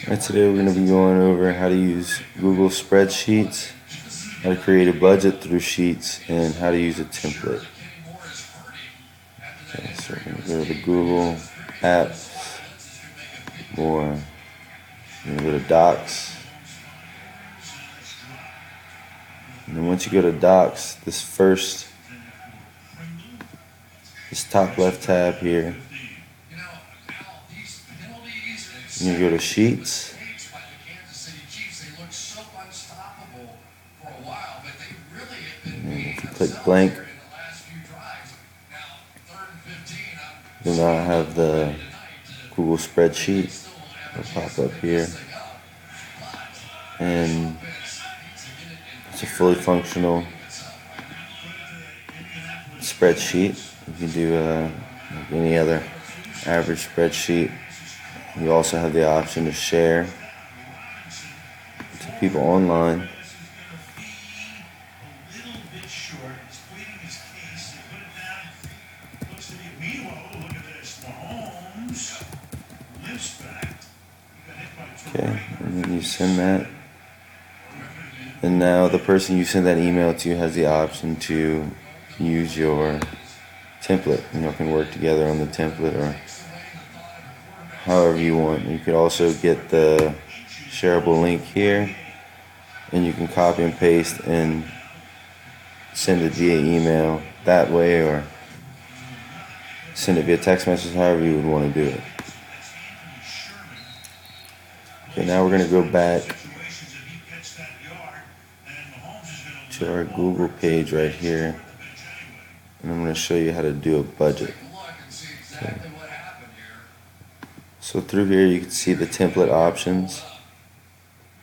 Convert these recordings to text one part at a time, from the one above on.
And today we're going to be going over how to use Google Spreadsheets, how to create a budget through Sheets, and how to use a template. Okay, so we're going to go to Google Apps, or you're going to go to Docs. And then once you go to Docs, this top left tab here, you go to Sheets, and if you click blank, you'll now have the Google Spreadsheet. It'll pop up here, and it's a fully functional spreadsheet. You can do like any other average spreadsheet. You also have the option to share to people online. Okay, and then you send that. And now the person you send that email to has the option to use your template. Can work together on the template or however you want. You could also get the shareable link here, and you can copy and paste and send it via email that way, or send it via text message, however you would want to do it. Okay, now we're going to go back to our Google page right here, and I'm going to show you how to do a budget. Okay. So through here you can see the template options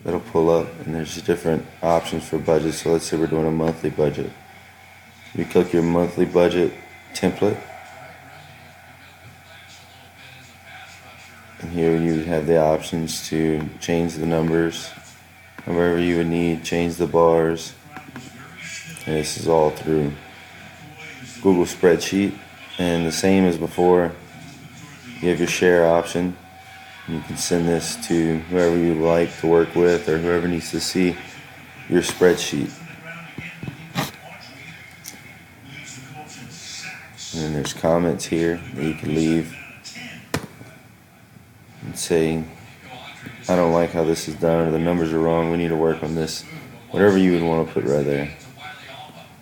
that'll pull up, and there's different options for budgets. So let's say we're doing a monthly budget. You click your monthly budget template, and here you have the options to change the numbers however you would need, change the bars, and this is all through Google Spreadsheet. And the same as before, you have your share option. You can send this to whoever you like to work with, or whoever needs to see your spreadsheet. And then there's comments here that you can leave and say, I don't like how this is done, or the numbers are wrong, we need to work on this. Whatever you would want to put right there.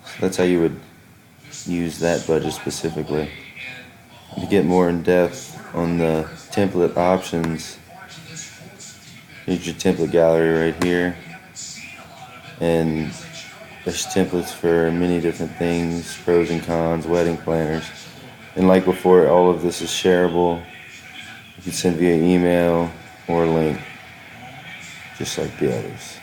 So that's how you would use that budget specifically. To get more in depth on the template options, here's your template gallery right here, and there's templates for many different things, pros and cons, wedding planners, and like before, all of this is shareable. You can send via email or link, just like the others.